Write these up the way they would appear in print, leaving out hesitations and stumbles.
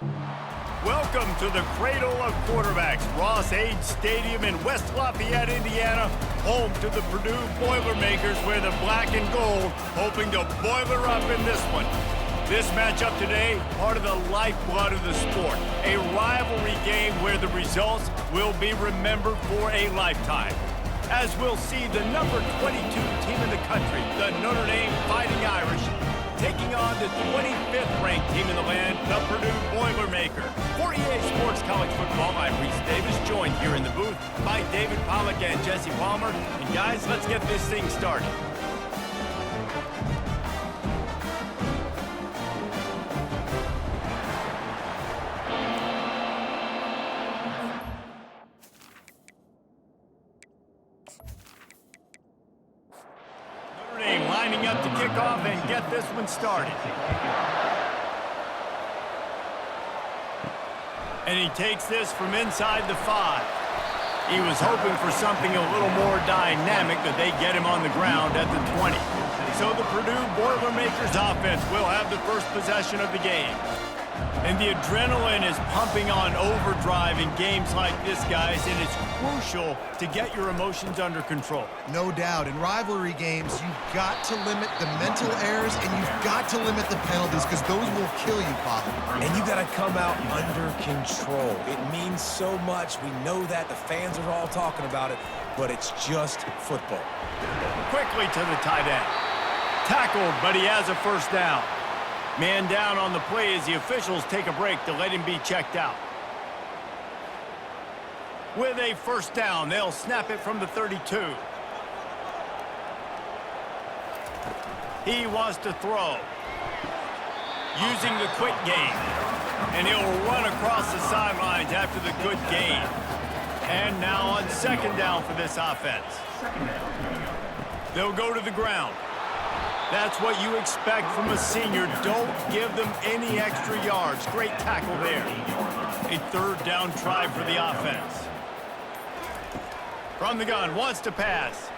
Welcome to the Cradle of Quarterbacks, Ross-Ade Stadium in West Lafayette, Indiana, home to the Purdue Boilermakers, where the black and gold hoping to boiler up in this one. This matchup today, part of the lifeblood of the sport, a rivalry game where the results will be remembered for a lifetime. As we'll see the number 22 team in the country, the Notre Dame Fighting Irish, taking on the 25th ranked team in the land, the Purdue Boilermakers. For EA Sports College Football, I'm Reese Davis, joined here in the booth by David Pollack and Jesse Palmer. And guys, let's get this thing started. Lining up to kick off and get this one started. And he takes this from inside the 5. He was hoping for something a little more dynamic, but they get him on the ground at the 20. So the Purdue Boilermakers offense will have the first possession of the game. And the adrenaline is pumping on overdrive in games like this, guys, and it's crucial to get your emotions under control. No doubt. In rivalry games, you've got to limit the mental errors, and you've got to limit the penalties, because those will kill you, Papa. And you got to come out under control. It means so much. We know that. The fans are all talking about it, but it's just football. Quickly to the tight end. Tackled, but he has a first down. Man down on the play as the officials take a break to let him be checked out. With a first down, they'll snap it from the 32. He wants to throw. Using the quick game. And he'll run across the sidelines after the good gain. And now on second down for this offense. They'll go to the ground. That's what you expect from a senior. Don't give them any extra yards. Great tackle there. A third down try for the offense. From the gun, wants to pass.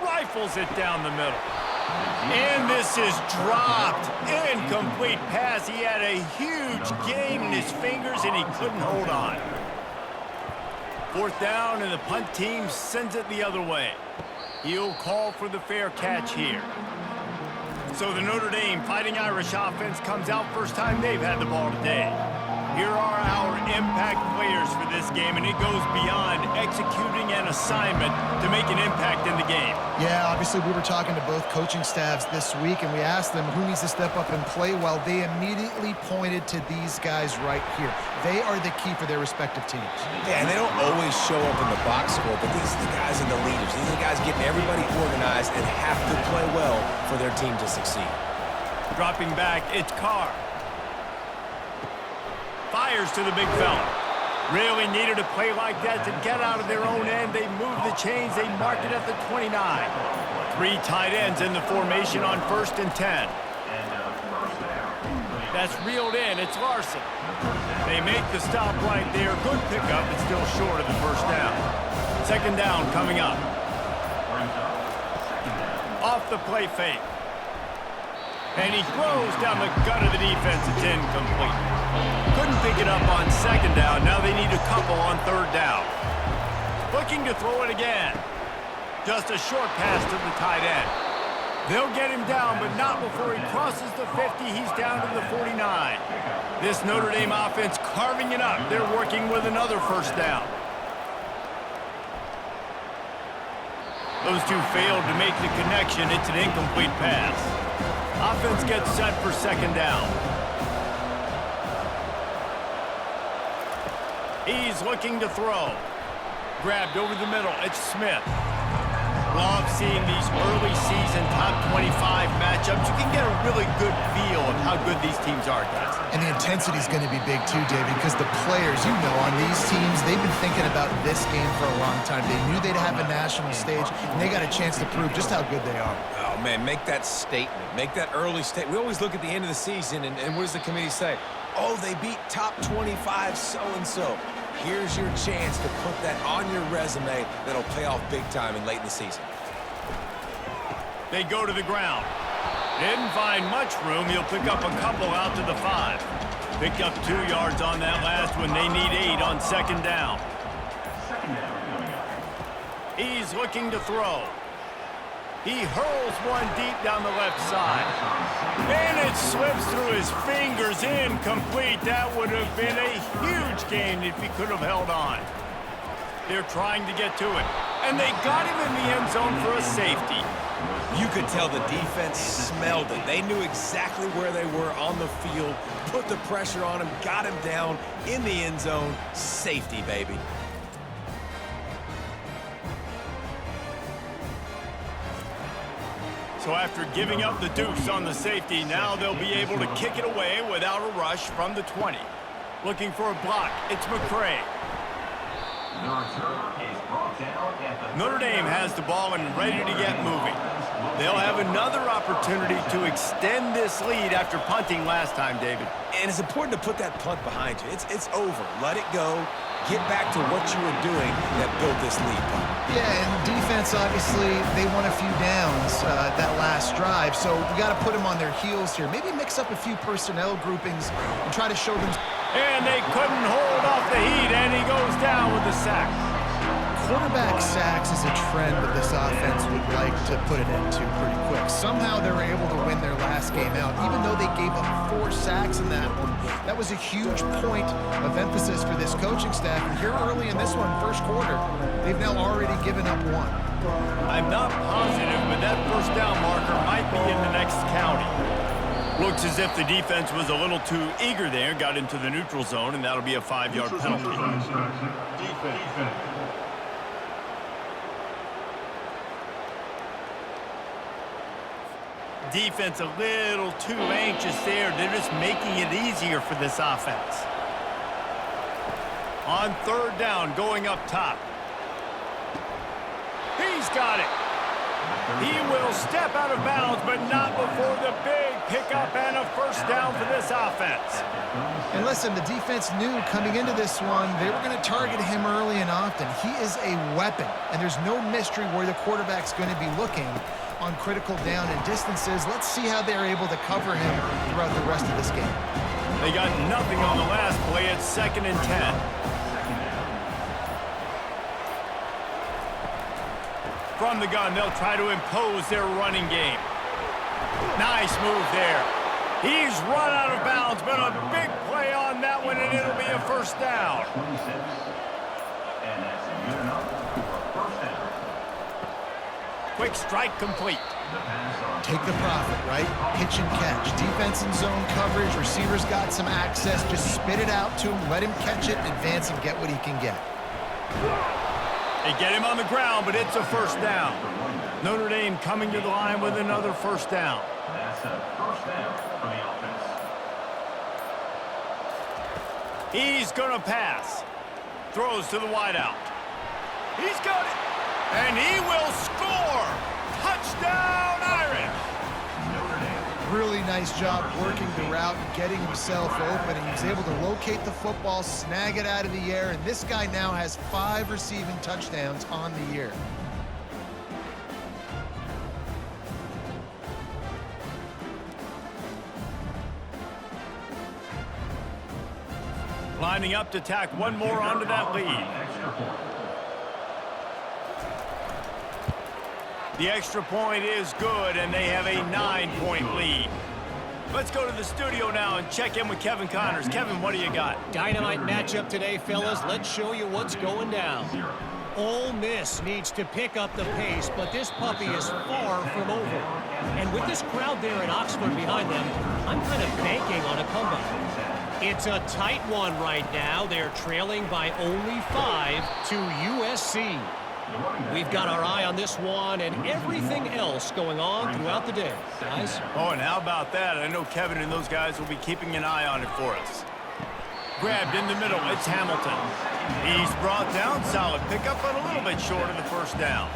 Rifles it down the middle. And this is dropped. Incomplete pass. He had a huge gain in his fingers and he couldn't hold on. Fourth down and the punt team sends it the other way. He'll call for the fair catch here. So the Notre Dame Fighting Irish offense comes out first time they've had the ball today. Here are our impact players for this game, and it goes beyond executing an assignment to make an impact in the game. Yeah, obviously we were talking to both coaching staffs this week, and we asked them who needs to step up and play well. They immediately pointed to these guys right here. They are the key for their respective teams. Yeah, and they don't always show up in the box score, but these are the guys and the leaders. These are the guys getting everybody organized and have to play well for their team to succeed. Dropping back, it's Carr. Fires to the big fella. Really needed a play like that to get out of their own end. They move the chains. They mark it at the 29. 3 tight ends in the formation on 1st and 10. That's reeled in. It's Larson. They make the stop right there. Good pickup, but still short of the first down. Second down coming up. Off the play fake. And he throws down the gut of the defense. It's incomplete. Couldn't pick it up on second down. Now they need a couple on third down. Looking to throw it again. Just a short pass to the tight end. They'll get him down, but not before he crosses the 50. He's down to the 49. This Notre Dame offense carving it up. They're working with another first down. Those two failed to make the connection. It's an incomplete pass. Offense gets set for second down. He's looking to throw. Grabbed over the middle. It's Smith. Love seeing these early season top 25 matchups. You can get a really good feel of how good these teams are, guys. And the intensity is going to be big too, David, because the players, you know, on these teams, they've been thinking about this game for a long time. They knew they'd have a national stage, and they got a chance to prove just how good they are. Oh, man, make that statement. Make that early statement. We always look at the end of the season, and what does the committee say? Oh, they beat top 25 so-and-so. Here's your chance to put that on your resume that'll pay off big time and late in the season. They go to the ground. Didn't find much room. He'll pick up a couple out to the 5. Picked up 2 yards on that last one. They need 8 on second down. He's looking to throw. He hurls one deep down the left side. And it slips through his fingers, incomplete. That would have been a huge gain if he could have held on. They're trying to get to it. And they got him in the end zone for a safety. You could tell the defense smelled it. They knew exactly where they were on the field, put the pressure on him, got him down in the end zone. Safety, baby. So after giving up the deuce on the safety, now they'll be able to kick it away without a rush from the 20. Looking for a block, it's McCray. Notre Dame has the ball and ready to get moving. They'll have another opportunity to extend this lead after punting last time, David. And it's important to put that punt behind you. It's over. Let it go. Get back to what you were doing that built this lead. Yeah, and defense, obviously, they won a few downs that last drive, so we got to put them on their heels here. Maybe mix up a few personnel groupings and try to show them. And they couldn't hold off the heat, and he goes down with the sack. Quarterback sacks is a trend that this offense would like to put it into pretty quick. Somehow they were able to win their last game out, even though they gave up 4 sacks in that one. That was a huge point of emphasis for this coaching staff. And here early in this one, first quarter, they've now already given up 1. I'm not positive, but that first down marker might be in the next county. Looks as if the defense was a little too eager there, got into the neutral zone, and that'll be a 5-yard penalty. Defense a little too anxious there. They're just making it easier for this offense. On third down, going up top. He's got it. He will step out of bounds, but not before the big pickup and a first down for this offense. And listen, the defense knew coming into this one, they were going to target him early and often. He is a weapon, and there's no mystery where the quarterback's going to be looking on critical down and distances. Let's see how they're able to cover him throughout the rest of this game. They got nothing on the last play. It's 2nd and 10. From the gun, they'll try to impose their running game. Nice move there. He's run out of bounds, but a big play on that one, and it'll be a first down. Quick strike complete. Take the profit, right? Pitch and catch. Defense and zone coverage. Receivers got some access. Just spit it out to him. Let him catch it, advance, and get what he can get. They get him on the ground, but it's a first down. Notre Dame coming to the line with another first down. That's a first down for the offense. He's going to pass. Throws to the wideout. He's got it. And he will score. Touchdown, Irish. Really nice job working the route and getting himself open. And he was able to locate the football, snag it out of the air, and this guy now has 5 receiving touchdowns on the year. Lining up to tack one more onto that lead. The extra point is good, and they have a 9-point lead. Let's go to the studio now and check in with Kevin Connors. Kevin, what do you got? Dynamite matchup today, fellas. Let's show you what's going down. Ole Miss needs to pick up the pace, but this puppy is far from over. And with this crowd there in Oxford behind them, I'm kind of banking on a comeback. It's a tight one right now. They're trailing by only 5 to USC. We've got our eye on this one and everything else going on throughout the day, guys. Oh, and how about that? I know Kevin and those guys will be keeping an eye on it for us. Grabbed in the middle, it's Hamilton. He's brought down, solid pickup, but a little bit short of the first down.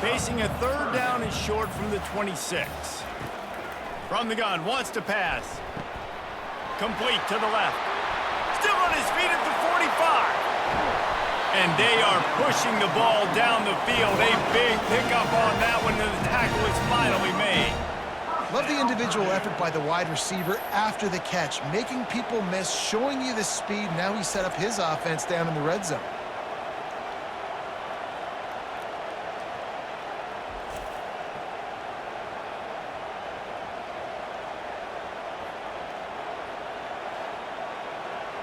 Facing a third down and short from the 26. From the gun, wants to pass. Complete to the left. Still on his feet at the 45. And they are pushing the ball down the field. A big pickup on that one, and the tackle is finally made. Love the individual effort by the wide receiver after the catch, making people miss, showing you the speed. Now he set up his offense down in the red zone.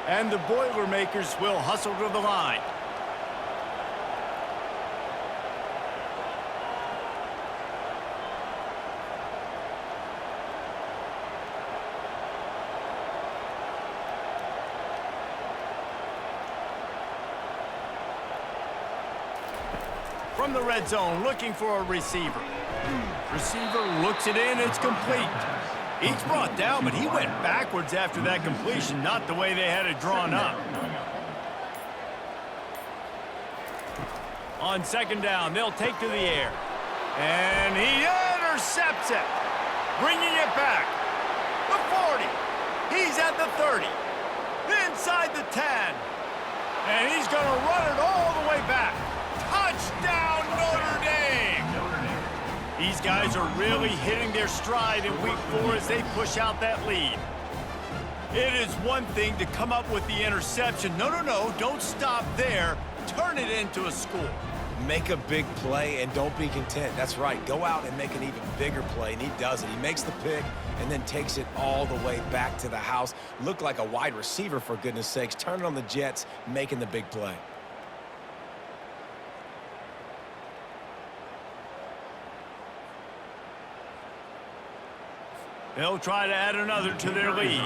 And the Boilermakers will hustle to the line. From the red zone, looking for a receiver. Receiver looks it in, it's complete. He's brought down, but he went backwards after that completion, not the way they had it drawn up. On second down, they'll take to the air. And he intercepts it, bringing it back. The 40. He's at the 30. Inside the 10. And he's going to run it all the way back. Touchdown, Notre Dame! These guys are really hitting their stride in week 4 as they push out that lead. It is one thing to come up with the interception. No, don't stop there. Turn it into a score. Make a big play and don't be content. That's right. Go out and make an even bigger play, and he does it. He makes the pick and then takes it all the way back to the house. Look like a wide receiver, for goodness sakes. Turn it on the Jets, making the big play. They'll try to add another to their lead.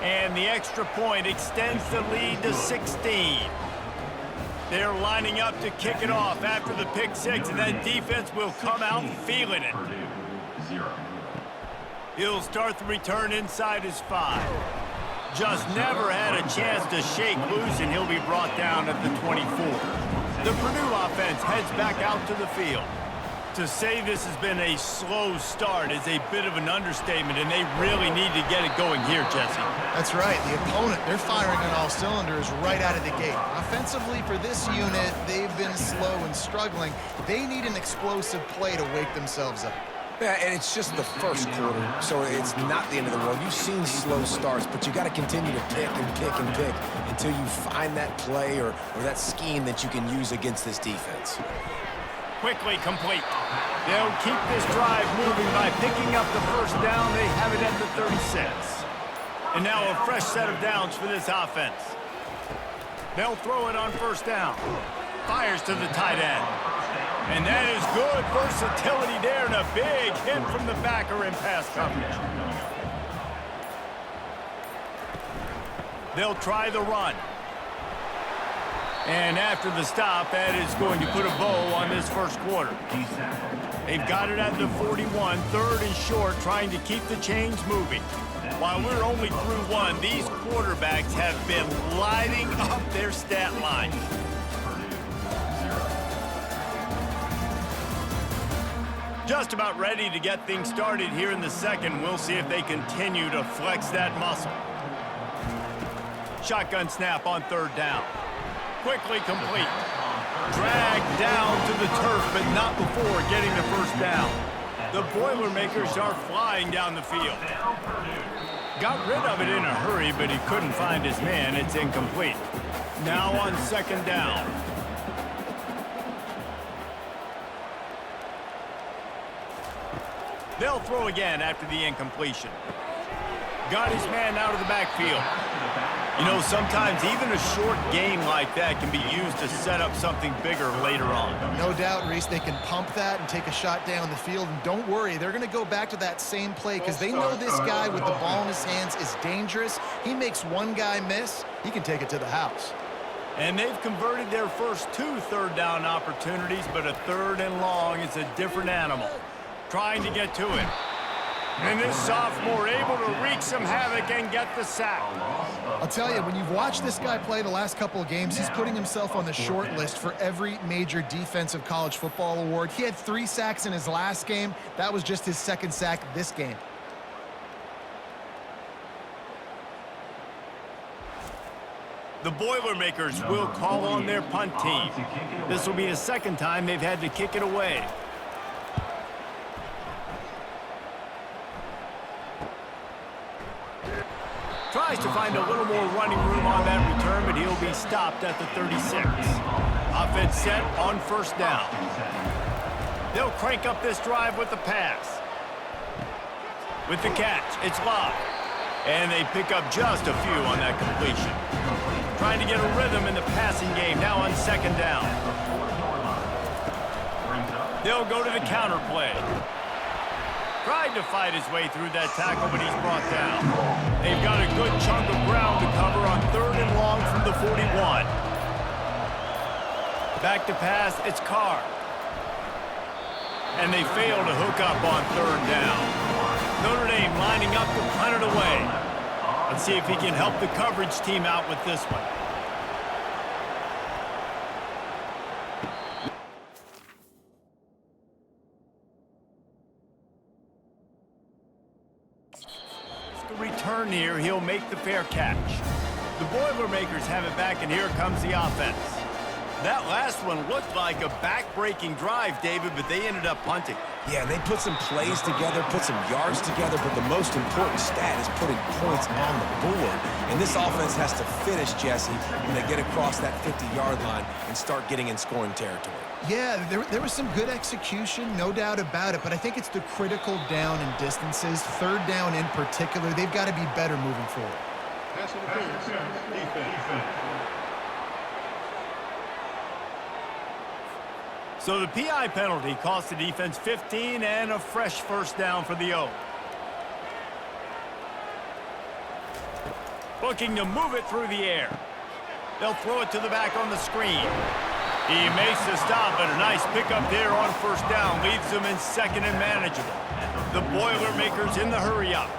And the extra point extends the lead to 16. They're lining up to kick it off after the pick six, and that defense will come out feeling it. He'll start the return inside his 5. Just never had a chance to shake loose, and he'll be brought down at the 24. The Purdue offense heads back out to the field. To say this has been a slow start is a bit of an understatement, and they really need to get it going here, Jesse. That's right. The opponent, they're firing on all cylinders right out of the gate. Offensively, for this unit, they've been slow and struggling. They need an explosive play to wake themselves up. Yeah, and it's just the first quarter, so it's not the end of the world. You've seen slow starts, but you got to continue to pick and pick and pick until you find that play or that scheme that you can use against this defense. Quickly complete. They'll keep this drive moving by picking up the first down. They have it at the 36. And now a fresh set of downs for this offense. They'll throw it on first down. Fires to the tight end. And that is good versatility there, and a big hit from the backer in pass coverage. They'll try the run. And after the stop, that is going to put a bow on this first quarter. They've got it at the 41, third and short, trying to keep the chains moving. While we're only through one, these quarterbacks have been lighting up their stat line. Just about ready to get things started here in the second. We'll see if they continue to flex that muscle. Shotgun snap on third down. Quickly complete. Dragged down to the turf, but not before getting the first down. The Boilermakers are flying down the field. Got rid of it in a hurry, but he couldn't find his man. It's incomplete. Now on second down. They'll throw again after the incompletion. Got his man out of the backfield. You know, sometimes even a short game like that can be used to set up something bigger later on. No doubt, Reese, they can pump that and take a shot down the field. And don't worry, they're going to go back to that same play because they know this guy with the ball in his hands is dangerous. He makes one guy miss, he can take it to the house. And they've converted their first 2 third down opportunities, but a third and long is a different animal. Trying to get to it. And this sophomore able to wreak some havoc and get the sack. I'll tell you, when you've watched this guy play the last couple of games, he's putting himself on the short list for every major defensive college football award. He had 3 sacks in his last game. That was just his second sack this game. The Boilermakers will call on their punt team. This will be the second time they've had to kick it away. Tries to find a little more running room on that return, but he'll be stopped at the 36. Offense set on first down. They'll crank up this drive with the pass. With the catch, it's Love. And they pick up just a few on that completion. Trying to get a rhythm in the passing game, now on second down. They'll go to the counter play. Tried to fight his way through that tackle, but he's brought down. They've got a good chunk of ground to cover on 3rd and long from the 41. Back to pass, it's Carr. And they fail to hook up on 3rd down. Notre Dame lining up to punt it away. Let's see if he can help the coverage team out with this one. Return here, he'll make the fair catch. The Boilermakers have it back, and here comes the offense. That last one looked like a back-breaking drive, David, but they ended up punting. Yeah, they put some plays together, put some yards together, but the most important stat is putting points on the board. And this offense has to finish, Jesse, when they get across that 50-yard line and start getting in scoring territory. Yeah, there was some good execution, no doubt about it, but I think it's the critical down and distances, 3rd down in particular. They've got to be better moving forward. So the PI penalty cost the defense 15 and a fresh first down for the O. Looking to move it through the air. They'll throw it to the back on the screen. He makes the stop, but a nice pickup there on first down leaves them in 2nd and manageable. The Boilermakers in the hurry-up.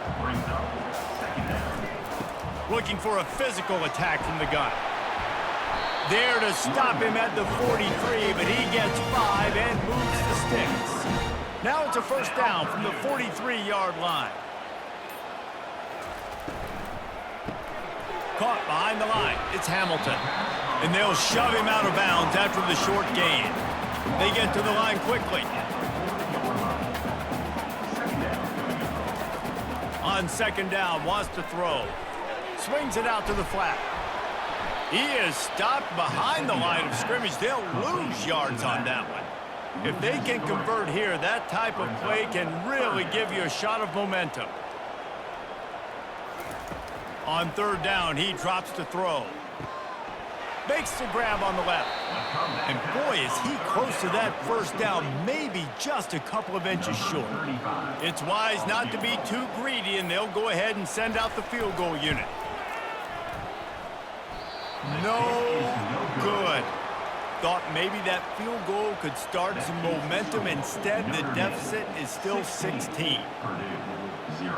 Looking for a physical attack from the gun. There to stop him at the 43, but he gets 5 and moves the sticks. Now it's a first down from the 43-yard line. Caught behind the line. It's Hamilton. And they'll shove him out of bounds after the short gain. They get to the line quickly. On second down, wants to throw. Swings it out to the flat. He is stopped behind the line of scrimmage. They'll lose yards on that one. If they can convert here, that type of play can really give you a shot of momentum. On 3rd down, he drops to throw. Makes the grab on the left. And boy, is he close to that first down, maybe just a couple of inches short. It's wise not to be too greedy, and they'll go ahead and send out the field goal unit. No good. Thought maybe that field goal could start some momentum. Instead, the deficit is still 16. Purdue, 0.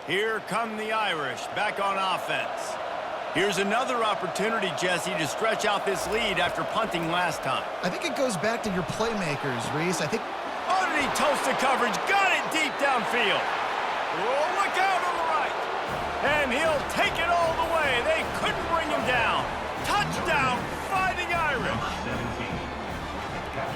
Here come the Irish, back on offense. Here's another opportunity, Jesse, to stretch out this lead after punting last time. I think it goes back to your playmakers, Reese. I think... Oh, did he toast the coverage? Got it deep downfield. Oh, look out on the right. And he'll take it all the way. They couldn't bring him down. Touchdown, Fighting Irish.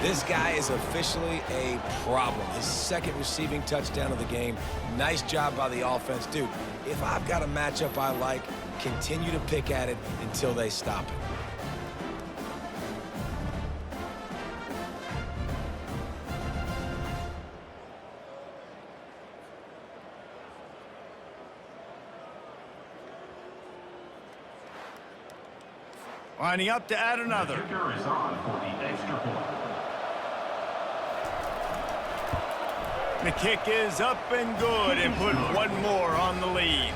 This guy is officially a problem. His 2nd receiving touchdown of the game. Nice job by the offense. Dude, if I've got a matchup I like, continue to pick at it until they stop it. Lining up to add another. Kicker is on for the extra point. The kick is up and good, and put one more on the lead.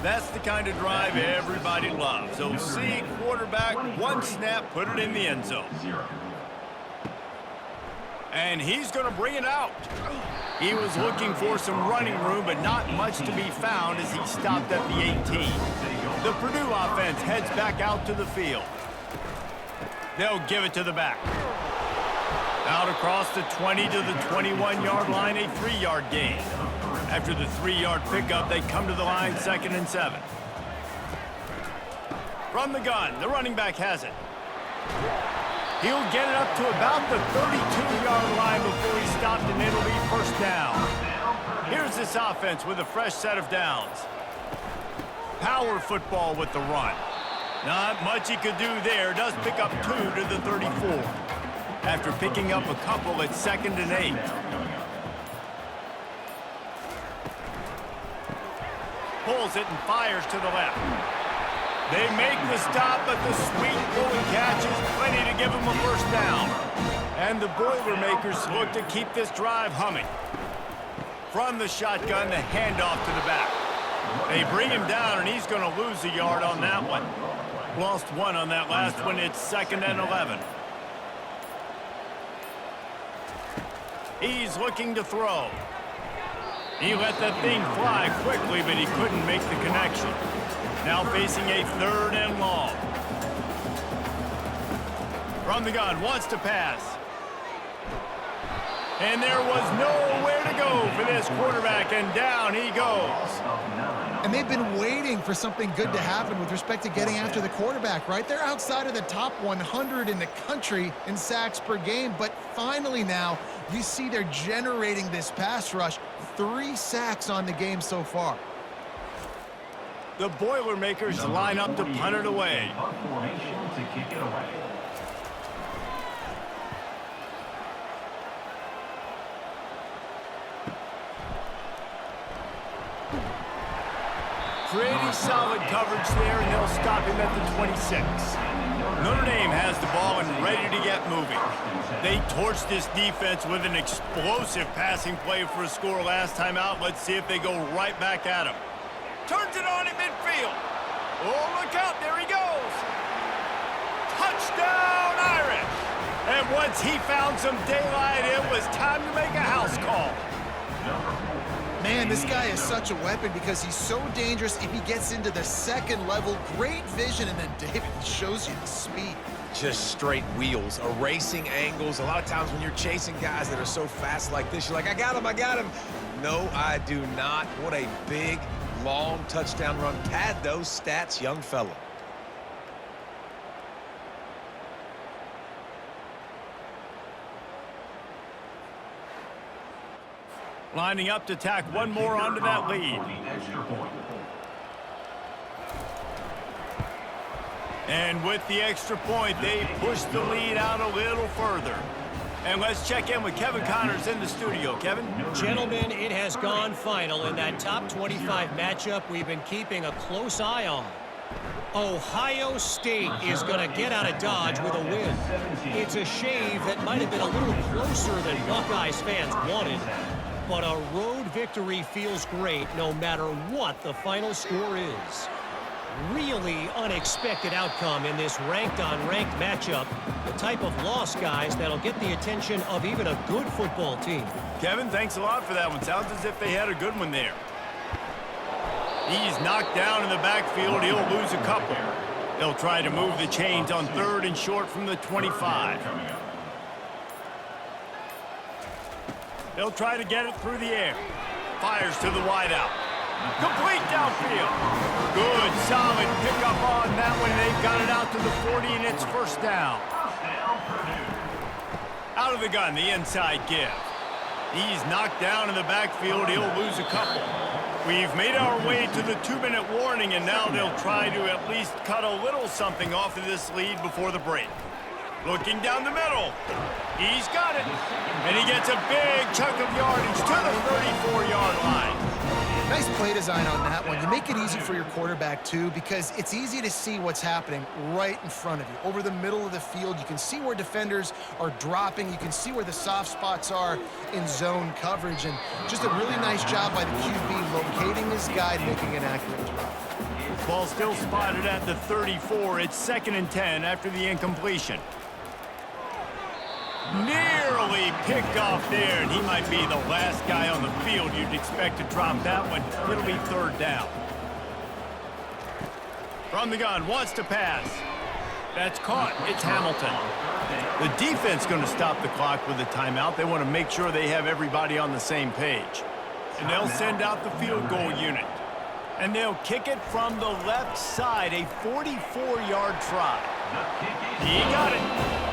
That's the kind of drive everybody loves. So see quarterback, one snap, put it in the end zone. 0. And he's going to bring it out. He was looking for some running room, but not much to be found as he stopped at the 18. The Purdue offense heads back out to the field. They'll give it to the back. Out across the 20 to the 21-yard line, a 3-yard gain. After the 3-yard pickup, they come to the line 2nd and 7. From the gun, the running back has it. He'll get it up to about the 32-yard line before he stopped, and it'll be first down. Here's this offense with a fresh set of downs. Power football with the run. Not much he could do there. Does pick up 2 to the 34. After picking up a couple, it's 2nd and 8. Pulls it and fires to the left. They make the stop, but the sweet pulling catch is plenty to give them a first down. And the Boilermakers look to keep this drive humming. From the shotgun, the handoff to the back. They bring him down, and he's going to lose a yard on that one. Lost 1 on that last one. It's 2nd and 11. He's looking to throw. He let that thing fly quickly, but he couldn't make the connection. Now facing a 3rd and long. From the gun, wants to pass. And there was nowhere to go for this quarterback, and down he goes. And they've been waiting for something good to happen with respect to getting after the quarterback, right? They're outside of the top 100 in the country in sacks per game, but finally now you see they're generating this pass rush. 3 sacks on the game so far. The Boilermakers line up to punt it away. Formation to kick it away. Pretty solid coverage there, and they'll stop him at the 26. Notre Dame has the ball and ready to get moving. They torched this defense with an explosive passing play for a score last time out. Let's see if they go right back at him. Turns it on at midfield. Oh, look out, there he goes. Touchdown, Irish. And once he found some daylight, it was time to make a house call. Man, this guy is such a weapon because he's so dangerous if he gets into the second level. Great vision, and then David shows you the speed. Just straight wheels, erasing angles. A lot of times when you're chasing guys that are so fast like this, you're like, I got him, I got him. No, I do not. What a big, long touchdown run. Pad those stats, young fella. Lining up to tack one more onto that lead. And with the extra point, they push the lead out a little further. And let's check in with Kevin Connors in the studio. Kevin? Gentlemen, it has gone final in that top 25 matchup we've been keeping a close eye on. Ohio State is going to get out of Dodge with a win. It's a shave that might have been a little closer than Buckeyes fans wanted. But a road victory feels great no matter what the final score is. Really unexpected outcome in this ranked-on-ranked matchup. The type of loss, guys, that'll get the attention of even a good football team. Kevin, thanks a lot for that one. Sounds as if they had a good one there. He's knocked down in the backfield. He'll lose a couple. They'll try to move the chains on 3rd and short from the 25. They'll try to get it through the air. Fires to the wideout. Complete downfield. Good, solid pickup on that one. They've got it out to the 40, and it's first down. Out of the gun, the inside give. He's knocked down in the backfield. He'll lose a couple. We've made our way to the 2-minute warning, and now they'll try to at least cut a little something off of this lead before the break. Looking down the middle. He's got it. And he gets a big chunk of yardage to the 34-yard line. Nice play design on that one. You make it easy for your quarterback, too, because it's easy to see what's happening right in front of you. Over the middle of the field, you can see where defenders are dropping. You can see where the soft spots are in zone coverage. And just a really nice job by the QB locating this guy, making an accurate throw. Ball still spotted at the 34. It's 2nd and 10 after the incompletion. Nearly He picked off there, and he might be the last guy on the field you'd expect to drop that one. It'll be third down. From the gun, wants to pass. That's caught. It's Hamilton. The defense going to stop the clock with a timeout. They want to make sure they have everybody on the same page. And they'll send out the field goal unit. And they'll kick it from the left side, a 44-yard try. He got it.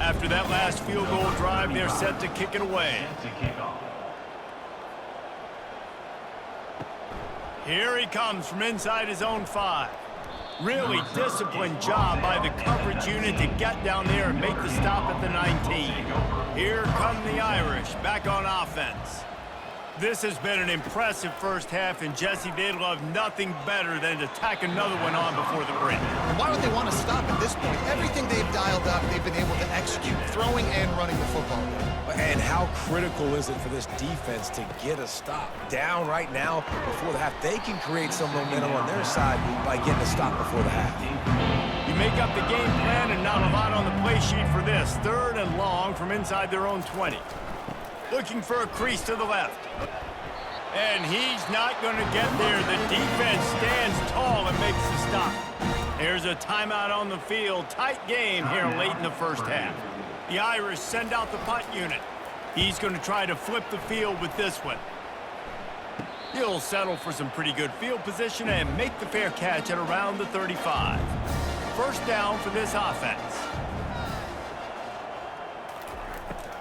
After that last field goal drive, they're set to kick it away. Here he comes from inside his own 5. Really disciplined job by the coverage unit to get down there and make the stop at the 19. Here come the Irish back on offense. This has been an impressive first half, and Jesse, they'd love nothing better than to tack another one on before the break. Why would they want to stop at this point? Everything they've dialed up, they've been able to execute, throwing and running the football. And how critical is it for this defense to get a stop? Down right now before the half. They can create some momentum on their side by getting a stop before the half. You make up the game plan and not a lot on the play sheet for this. Third and long from inside their own 20. Looking for a crease to the left. And he's not going to get there. The defense stands tall and makes the stop. There's a timeout on the field. Tight game here late in the first half. The Irish send out the punt unit. He's going to try to flip the field with this one. He'll settle for some pretty good field position and make the fair catch at around the 35. First down for this offense.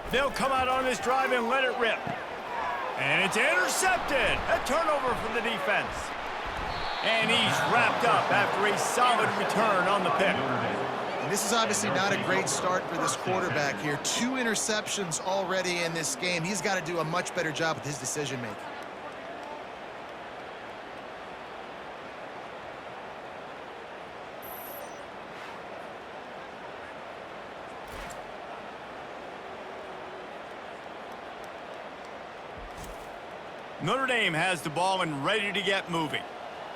They'll come out on this drive and let it rip. And it's intercepted. A turnover for the defense. And he's wrapped up after a solid return on the pick. And this is obviously not a great start for this quarterback here. 2 interceptions already in this game. He's got to do a much better job with his decision-making. Notre Dame has the ball and ready to get moving.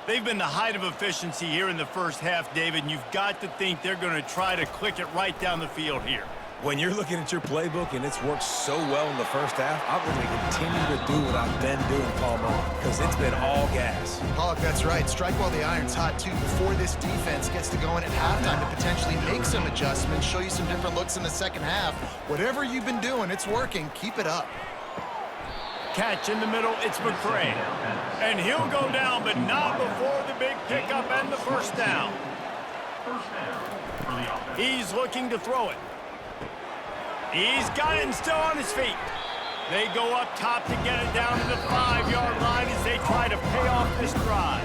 They've been the height of efficiency here in the first half, David, and you've got to think they're going to try to click it right down the field here. When you're looking at your playbook and it's worked so well in the first half, I'm going to continue to do what I've been doing, Palmer, because it's been all gas. Pollock, that's right. Strike while the iron's hot, too, before this defense gets to going at halftime to potentially make some adjustments, show you some different looks in the second half. Whatever you've been doing, it's working. Keep it up. Catch in the middle, it's McCray. And he'll go down, but not before the big pickup and the first down. He's looking to throw it. He's got it and still on his feet. They go up top to get it down to the 5-yard line as they try to pay off this drive.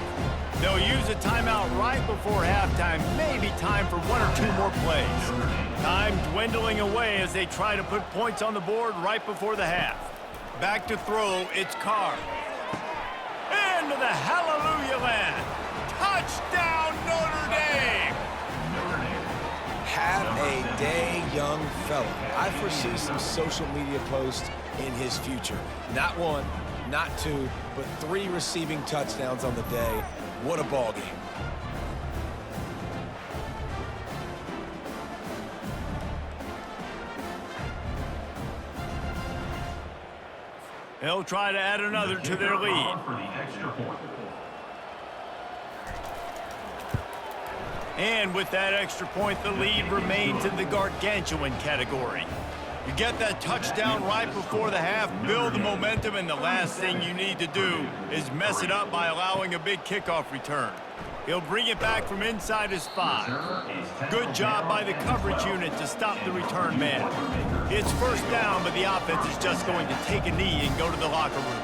They'll use a timeout right before halftime, maybe time for 1 or 2 more plays. Time dwindling away as they try to put points on the board right before the half. Back to throw, it's Carr. Into the hallelujah land. Touchdown, Notre Dame! Have a day, young fella. I foresee some social media posts in his future. Not 1, not 2, but 3 receiving touchdowns on the day. What a ball game. They'll try to add another to their lead. And with that extra point, the lead remains in the gargantuan category. You get that touchdown right before the half, build the momentum, and the last thing you need to do is mess it up by allowing a big kickoff return. He'll bring it back from inside his 5. Good job by the coverage unit to stop the return man. It's first down, but the offense is just going to take a knee and go to the locker room.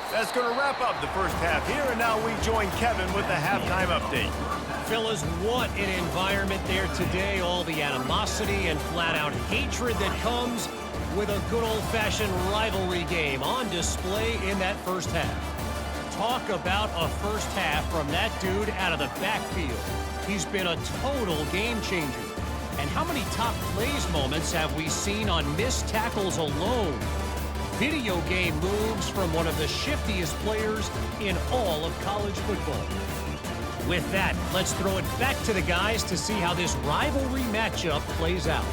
That's going to wrap up the first half here, and now we join Kevin with the halftime update. Fellas, what an environment there today. All the animosity and flat-out hatred that comes with a good old-fashioned rivalry game on display in that first half. Talk about a first half from that dude out of the backfield. He's been a total game changer. And how many top plays moments have we seen on missed tackles alone? Video game moves from one of the shiftiest players in all of college football. With that, let's throw it back to the guys to see how this rivalry matchup plays out.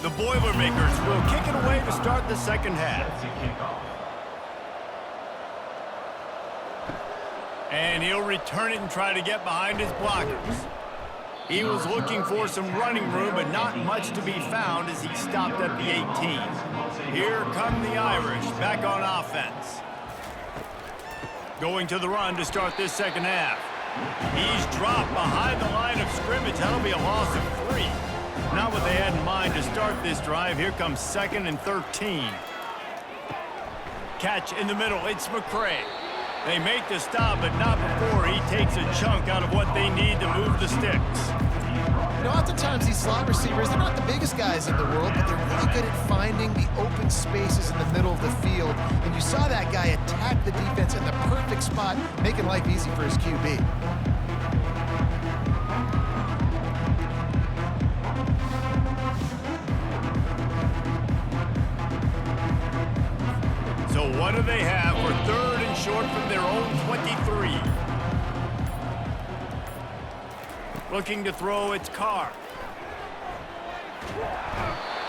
The Boilermakers will kick it away to start the second half. And he'll return it and try to get behind his blockers. He was looking for some running room, but not much to be found as he stopped at the 18. Here come the Irish back on offense. Going to the run to start this second half. He's dropped behind the line of scrimmage. That'll be a loss of 3. Not what they had in mind to start this drive. Here comes 2nd and 13. Catch in the middle. It's McCray. They make the stop, but not before he takes a chunk out of what they need to move the sticks. You know, oftentimes these slot receivers, they're not the biggest guys in the world, but they're really good at finding the open spaces in the middle of the field. And you saw that guy attack the defense in the perfect spot, making life easy for his QB. So what do they have for 3rd and short from their own 23? Looking to throw, it's Carr.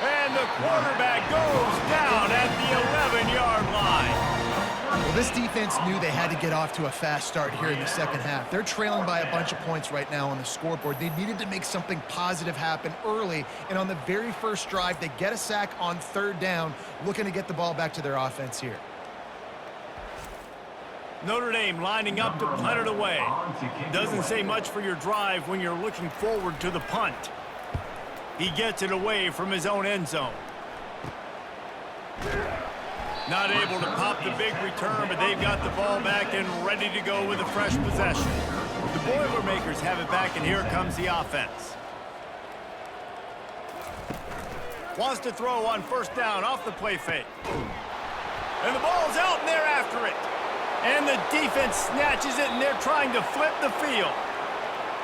And the quarterback goes down at the 11-yard line. Well, this defense knew they had to get off to a fast start here in the second half. They're trailing by a bunch of points right now on the scoreboard. They needed to make something positive happen early, and on the very first drive, they get a sack on 3rd down, looking to get the ball back to their offense here. Notre Dame lining up to punt it away. Doesn't say much for your drive when you're looking forward to the punt. He gets it away from his own end zone. Not able to pop the big return, but they've got the ball back and ready to go with a fresh possession. The Boilermakers have it back, and here comes the offense. Wants to throw on 1st down off the play fake. And the ball's out, and they're after it. And the defense snatches it, and they're trying to flip the field.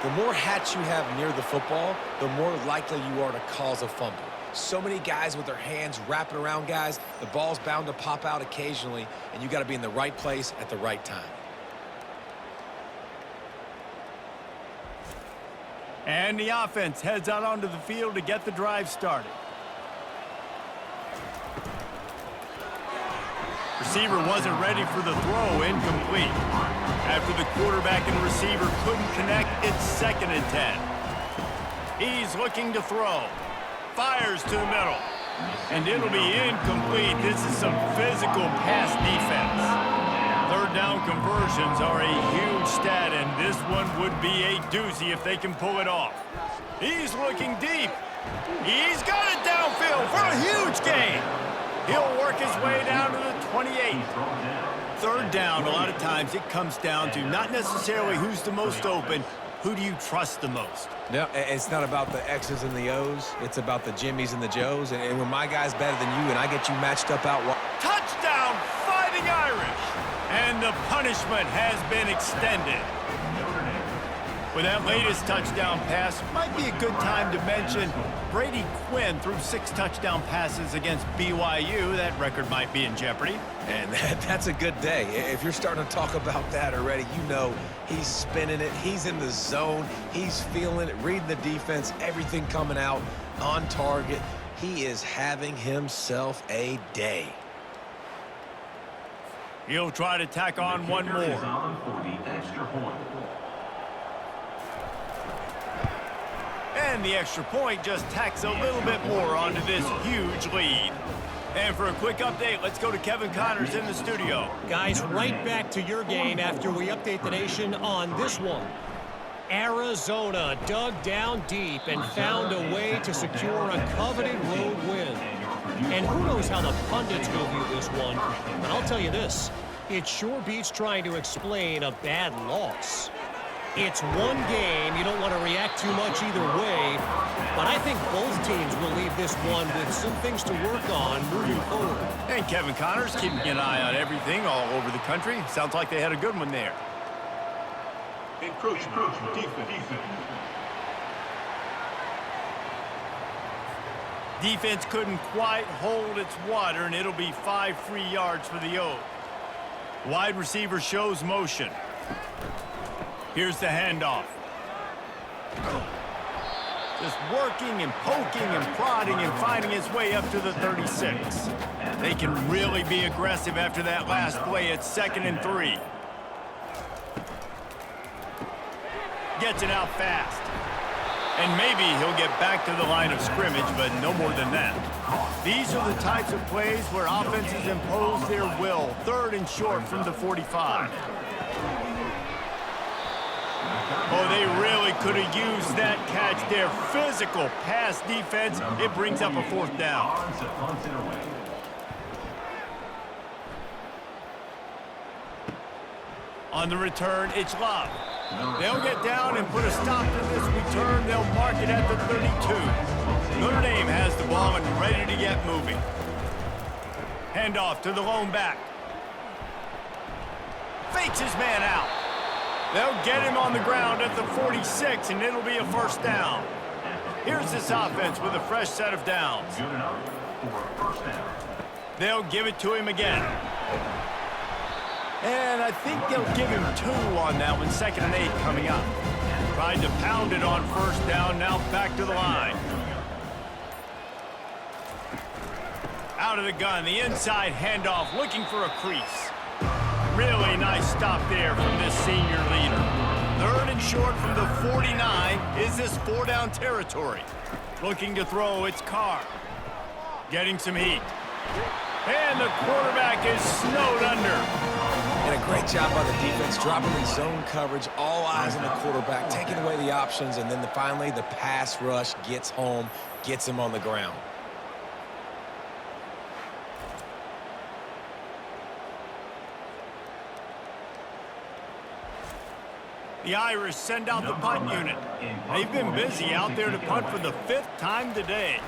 The more hats you have near the football, the more likely you are to cause a fumble. So many guys with their hands wrapping around guys, the ball's bound to pop out occasionally, and you got to be in the right place at the right time. And the offense heads out onto the field to get the drive started. Receiver wasn't ready for the throw, incomplete. After the quarterback and receiver couldn't connect, it's 2nd and 10. He's looking to throw. Fires to the middle. And it'll be incomplete. This is some physical pass defense. 3rd down conversions are a huge stat, and this one would be a doozy if they can pull it off. He's looking deep. He's got it downfield for a huge gain. He'll work his way down to the 28. 3rd down, a lot of times it comes down to not necessarily who's the most open, who do you trust the most? No, it's not about the X's and the O's. It's about the Jimmies and the Joes. And when my guy's better than you and I get you matched up out wide. Touchdown, Fighting Irish! And the punishment has been extended. With that latest touchdown pass, might be a good time to mention Brady Quinn threw 6 touchdown passes against BYU. That record might be in jeopardy. And that's a good day. If you're starting to talk about that already, you know he's spinning it. He's in the zone. He's feeling it, reading the defense, everything coming out on target. He is having himself a day. He'll try to tack on one more. And the extra point just tacks a little bit more onto this huge lead. And for a quick update, let's go to Kevin Connors in the studio. Guys, right back to your game after we update the nation on this one. Arizona dug down deep and found a way to secure a coveted road win. And who knows how the pundits will view this one, but I'll tell you this, it sure beats trying to explain a bad loss. It's one game, you don't want to react too much either way, but I think both teams will leave this one with some things to work on moving forward. And Kevin Connors keeping an eye on everything all over the country. Sounds like they had a good one there. Encroachment, defense. Defense couldn't quite hold its water, and it'll be 5 free yards for the O's. Wide receiver shows motion. Here's the handoff. Just working and poking and prodding and finding his way up to the 36. They can really be aggressive after that last play. It's 2nd and 3. Gets it out fast. And maybe he'll get back to the line of scrimmage, but no more than that. These are the types of plays where offenses impose their will. 3rd and short from the 45. Oh, they really could have used that catch there. Physical pass defense. It brings up a 4th down. On the return, it's Love. They'll get down and put a stop to this return. They'll mark it at the 32. Notre Dame has the ball and ready to get moving. Handoff to the lone back. Fakes his man out. They'll get him on the ground at the 46, and it'll be a 1st down. Here's this offense with a fresh set of downs. Good enough for a 1st down. They'll give it to him again. And I think they'll give him 2 on that one. 2nd and 8 coming up. Tried to pound it on 1st down. Now back to the line. Out of the gun. The inside handoff. Looking for a crease. Really nice stop there from this senior leader. 3rd and short from the 49. Is this 4-down territory? Looking to throw. It's Carr. Getting some heat. And the quarterback is snowed under. And a great job by the defense, dropping in zone coverage, all eyes on the quarterback, taking away the options, and then finally the pass rush gets home, gets him on the ground. The Irish send out the punt unit. They've been busy out there to punt for the 5th time today.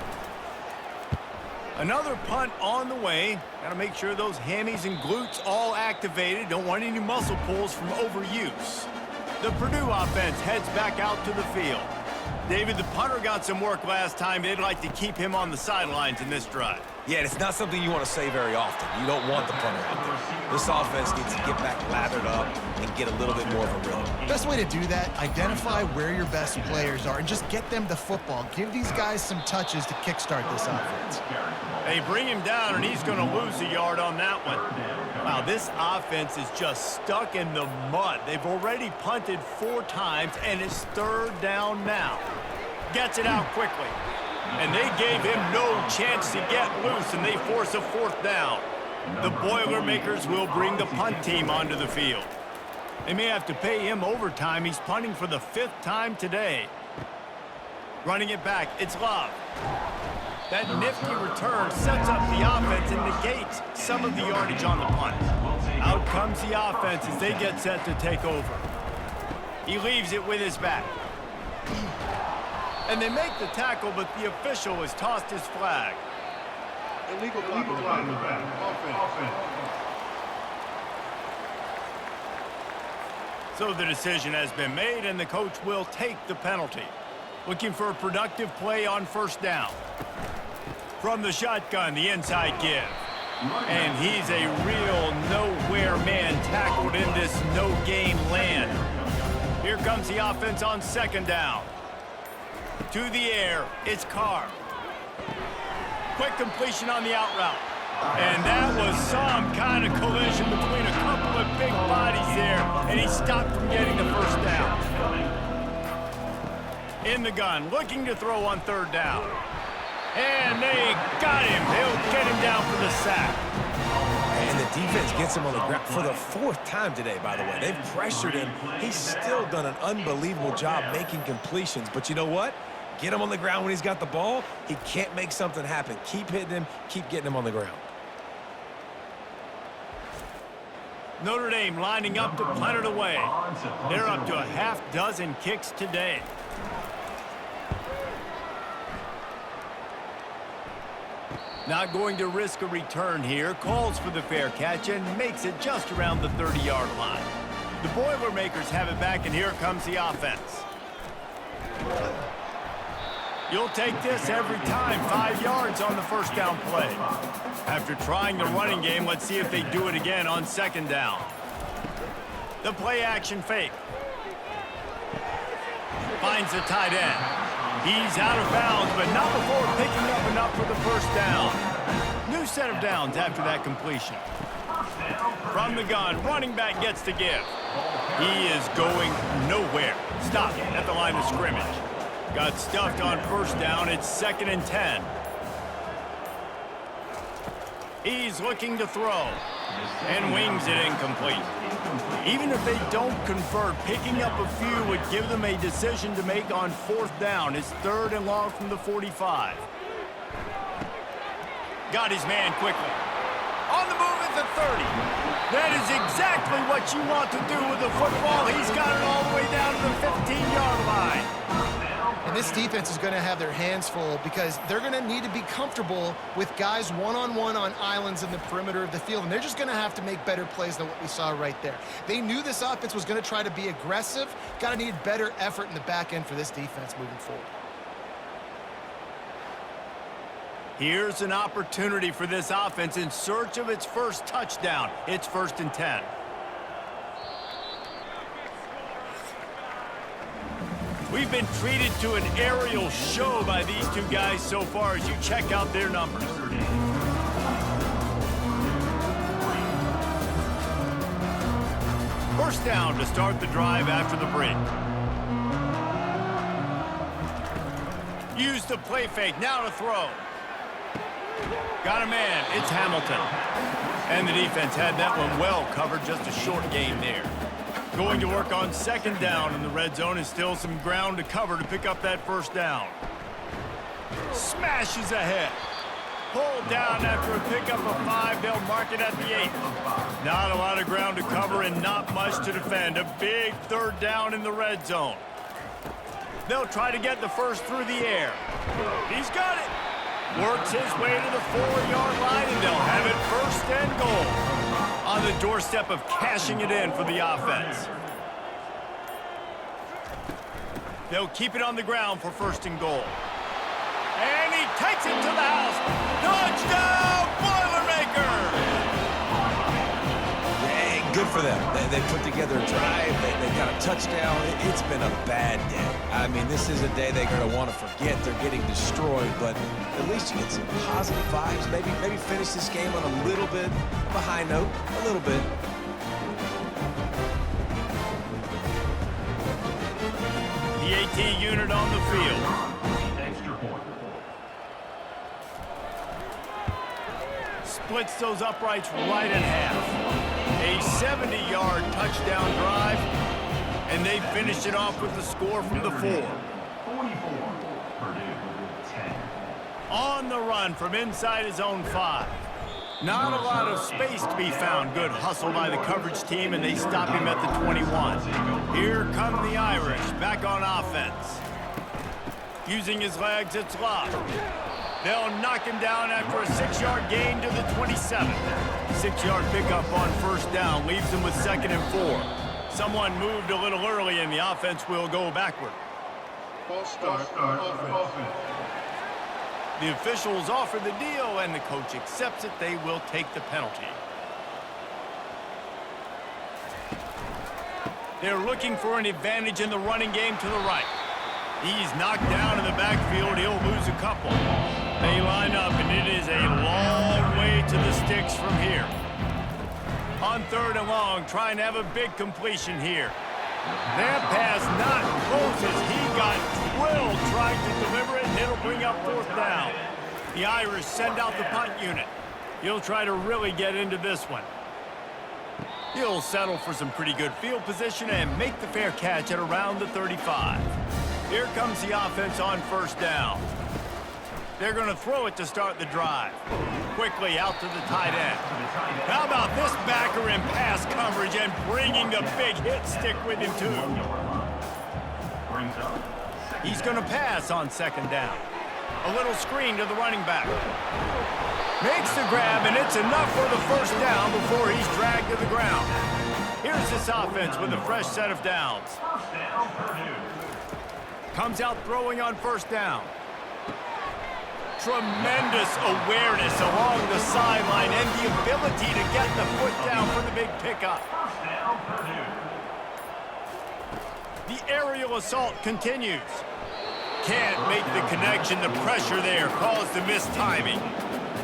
Another punt on the way. Got to make sure those hammies and glutes all activated. Don't want any muscle pulls from overuse. The Purdue offense heads back out to the field. David, the punter got some work last time. They'd like to keep him on the sidelines in this drive. Yeah, it's not something you want to say very often. You don't want the punter out there. This offense needs to get back lathered up and get a little bit more of a rhythm. Best way to do that, identify where your best players are and just get them the football. Give these guys some touches to kickstart this offense. They bring him down, and he's going to lose a yard on that one. Wow, this offense is just stuck in the mud. They've already punted 4 times, and it's 3rd down now. Gets it out quickly. And they gave him no chance to get loose, and they force a 4th down. The Boilermakers will bring the punt team onto the field. They may have to pay him overtime. He's punting for the 5th time today. Running it back, it's Love. That nifty return sets up the offense and negates some of the yardage on the punt. Out comes the offense as they get set to take over. He leaves it with his back. And they make the tackle, but the official has tossed his flag. Illegal flag in the back. Offense. So the decision has been made, and the coach will take the penalty. Looking for a productive play on 1st down. From the shotgun, the inside give. And he's a real nowhere man tackled in this no-game land. Here comes the offense on 2nd down. To the air, it's Carr. Quick completion on the out route. And that was some kind of collision between a couple of big bodies there, and he stopped from getting the 1st down. In the gun, looking to throw on 3rd down. And they got him. They'll get him down for the sack. And the defense defense gets him on the ground for the 4th time today, by the way. They've pressured him. He's still done an unbelievable job making completions. But you know what? Get him on the ground when he's got the ball. He can't make something happen. Keep hitting him. Keep getting him on the ground. Notre Dame lining up to punt it away. They're up to a half dozen kicks today. Not going to risk a return here. Calls for the fair catch and makes it just around the 30-yard line. The Boilermakers have it back, and here comes the offense. You'll take this every time. 5 yards on the first down play. After trying the running game, let's see if they do it again on 2nd down. The play action fake. Finds the tight end. He's out of bounds, but not before picking up enough for the first down. New set of downs after that completion. From the gun, running back gets the give. He is going nowhere. Stopped at the line of scrimmage. Got stuffed on first down. It's 2nd and 10. He's looking to throw and wings it incomplete. Even if they don't convert, picking up a few would give them a decision to make on 4th down. It's 3rd and long from the 45. Got his man quickly. On the move at the 30. That is exactly what you want to do with the football. He's got it all the way down to the 15-yard line. And this defense is going to have their hands full because they're going to need to be comfortable with guys one-on-one on islands in the perimeter of the field. And they're just going to have to make better plays than what we saw right there. They knew this offense was going to try to be aggressive. Got to need better effort in the back end for this defense moving forward. Here's an opportunity for this offense in search of its first touchdown. It's 1st and 10. We've been treated to an aerial show by these two guys so far as you check out their numbers. First down to start the drive after the break. Use the play fake, now to throw. Got a man, it's Hamilton. And the defense had that one well covered, just a short game there. Going to work on 2nd down in the red zone is still some ground to cover to pick up that first down. Smashes ahead. Pulled down after a pickup of 5. They'll mark it at the 8. Not a lot of ground to cover and not much to defend. A big 3rd down in the red zone. They'll try to get the first through the air. He's got it. Works his way to the 4-yard line, and they'll have it 1st and goal. On the doorstep of cashing it in for the offense. They'll keep it on the ground for 1st and goal. And he takes it to the house. Touchdown, Boilermakers! Hey, good for them. They put together a drive. They got a touchdown. It's been a bad day. I mean, this is a day they're going to want to forget. They're getting destroyed, but at least you get some positive vibes. Maybe finish this game on a little bit of a high note. A little bit. The AT unit on the field. Splits those uprights right in half. A 70-yard touchdown drive, and they finished it off with the score from the 4. 44, Purdue, 10. On the run from inside his own 5. Not a lot of space to be found. Good hustle by the coverage team, and they stop him at the 21. Here come the Irish, back on offense. Using his legs, it's Love. They'll knock him down after a 6-yard gain to the 27. 6-yard pickup on 1st down leaves him with 2nd and 4. Someone moved a little early, and the offense will go backward. False start, offense. The officials offer the deal, and the coach accepts it. They will take the penalty. They're looking for an advantage in the running game to the right. He's knocked down in the backfield. He'll lose a couple. They line up, and it is a long way to the sticks from here. On 3rd and long, trying to have a big completion here. That pass not close as he got drilled trying to deliver it, and it'll bring up 4th down. The Irish send out the punt unit. He'll try to really get into this one. He'll settle for some pretty good field position and make the fair catch at around the 35. Here comes the offense on first down. They're going to throw it to start the drive. Quickly out to the tight end. How about this backer in pass coverage and bringing the big hit stick with him, too? He's going to pass on second down. A little screen to the running back. Makes the grab, and it's enough for the first down before he's dragged to the ground. Here's this offense with a fresh set of downs. Comes out throwing on first down. Tremendous awareness along the sideline and the ability to get the foot down for the big pickup. The aerial assault continues. Can't make the connection. The pressure there caused the missed timing.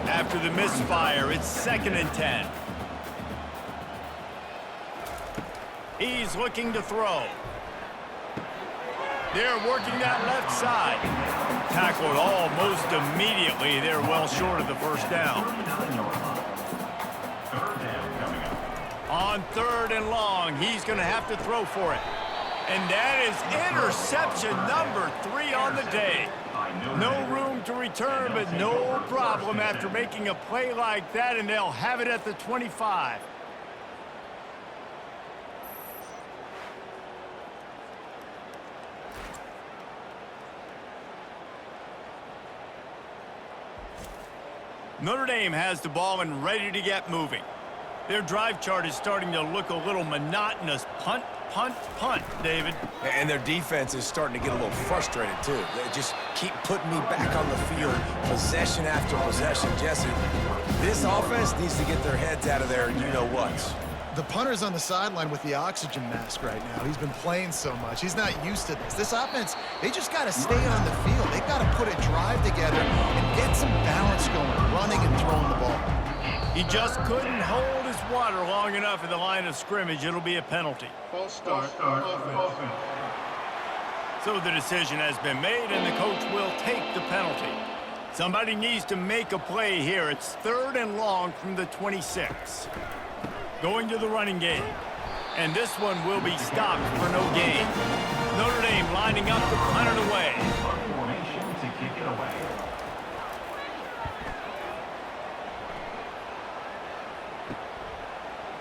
After the misfire, it's 2nd and 10. He's looking to throw. They're working that left side. Tackled almost immediately. They're well short of the first down. On 3rd and long, he's going to have to throw for it. And that is interception number 3 on the day. No room to return, but no problem after making a play like that, and they'll have it at the 25. Notre Dame has the ball and ready to get moving. Their drive chart is starting to look a little monotonous. Punt, punt, punt, David. And their defense is starting to get a little frustrated, too. They just keep putting me back on the field, possession after possession. Jesse, this offense needs to get their heads out of there, you-know-what. The punter's on the sideline with the oxygen mask right now. He's been playing so much. He's not used to this. This offense, they just got to stay on the field. They've got to put a drive together and get some balance going, running and throwing the ball. He just couldn't hold his water long enough in the line of scrimmage. It'll be a penalty. False start. Offense. So the decision has been made, and the coach will take the penalty. Somebody needs to make a play here. It's 3rd and long from the 26. Going to the running game. And this one will be stopped for no gain. Notre Dame lining up to punt it away. Formation to kick it away.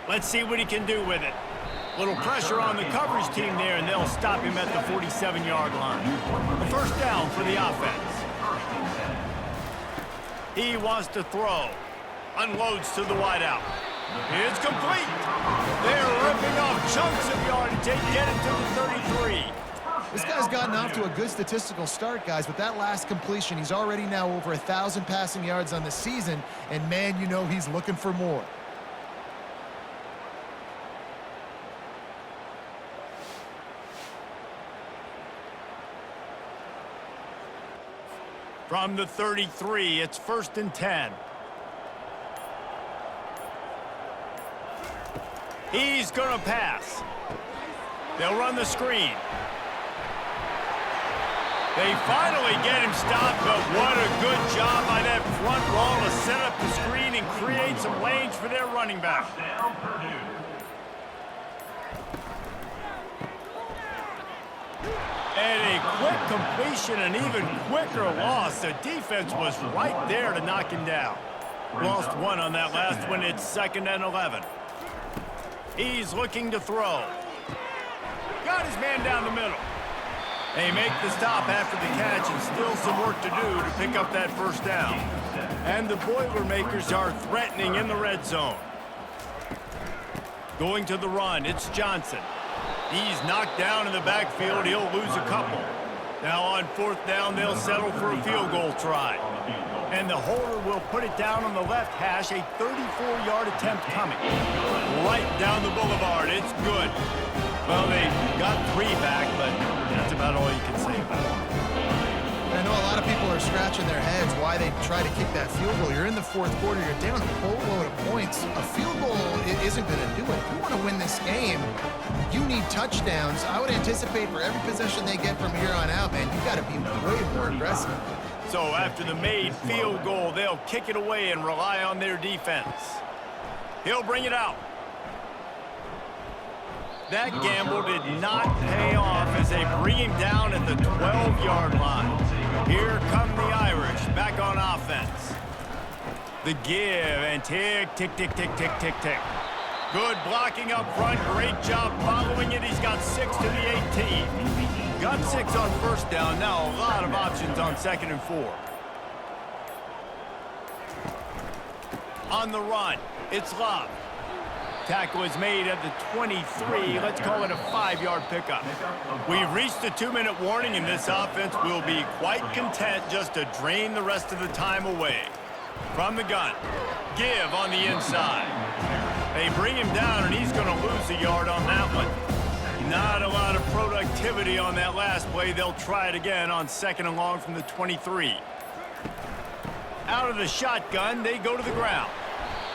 Let's see what he can do with it. Little pressure on the coverage team there, and they'll stop him at the 47-yard line. The first down for the offense. He wants to throw. Unloads to the wideout. It's complete. They're ripping off chunks of yardage. They get it to the 33. This guy's gotten off to a good statistical start, guys. With that last completion, he's already now over 1,000 passing yards on the season, and man, you know he's looking for more. From the 33, it's 1st and 10. He's going to pass. They'll run the screen. They finally get him stopped, but what a good job by that front wall to set up the screen and create some lanes for their running back. And a quick completion, an even quicker loss. The defense was right there to knock him down. Lost one on that last one. It's 2nd and 11. He's looking to throw. Got his man down the middle. They make the stop after the catch, and still some work to do to pick up that first down. And the Boilermakers are threatening in the red zone. Going to the run, it's Johnson. He's knocked down in the backfield. He'll lose a couple. Now on 4th down, they'll settle for a field goal try. And the holder will put it down on the left hash, a 34-yard attempt coming. Right down the boulevard, it's good. Well, they got 3 back, but that's about all you can say about it. I know a lot of people are scratching their heads why they try to kick that field goal. You're in the 4th quarter, you're down a whole load of points. A field goal isn't going to do it. If you want to win this game, you need touchdowns. I would anticipate for every possession they get from here on out, man, you got to be way more aggressive. So after the made field goal, they'll kick it away and rely on their defense. He'll bring it out. That gamble did not pay off as they bring him down at the 12-yard line. Here come the Irish back on offense. The give and tick, tick, tick, tick, tick, tick, tick. Good blocking up front. Great job following it. He's got 6 to the 18. Got 6 on first down. Now a lot of options on 2nd and 4. On the run, it's Love. Tackle is made at the 23. Let's call it a 5-yard pickup. We've reached the 2-minute warning, and this offense will be quite content just to drain the rest of the time away. From the gun, give on the inside. They bring him down, and he's going to lose a yard on that one. Not a lot of productivity on that last play. They'll try it again on 2nd and long from the 23. Out of the shotgun, they go to the ground.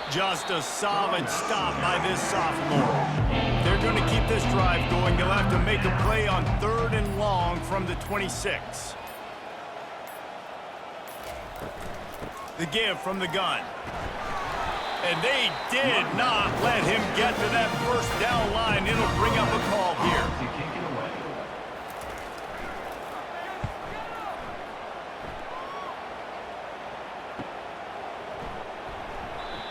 Just a solid stop by this sophomore. They're going to keep this drive going. They'll have to make a play on 3rd and long from the 26. The give from the gun. And they did not let him get to that first down line. It'll bring up a call here.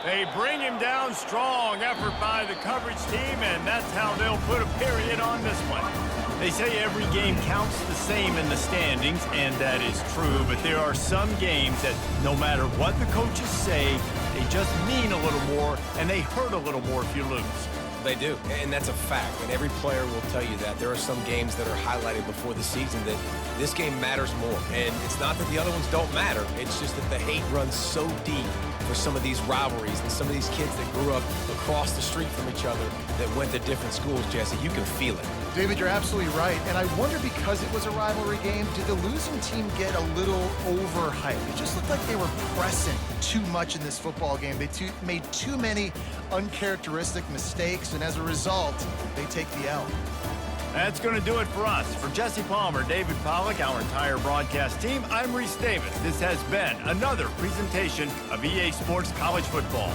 They bring him down. Strong effort by the coverage team, and that's how they'll put a period on this one. They say every game counts the same in the standings, and that is true, but there are some games that no matter what the coaches say, they just mean a little more, and they hurt a little more if you lose. They do, and that's a fact, and every player will tell you that. There are some games that are highlighted before the season that this game matters more, and it's not that the other ones don't matter. It's just that the hate runs so deep for some of these rivalries and some of these kids that grew up across the street from each other that went to different schools, Jesse. You can feel it. David, you're absolutely right. And I wonder, because it was a rivalry game, did the losing team get a little overhyped? It just looked like they were pressing too much in this football game. They made too many uncharacteristic mistakes, and as a result, they take the L. That's going to do it for us. For Jesse Palmer, David Pollack, our entire broadcast team, I'm Reese Davis. This has been another presentation of EA Sports College Football.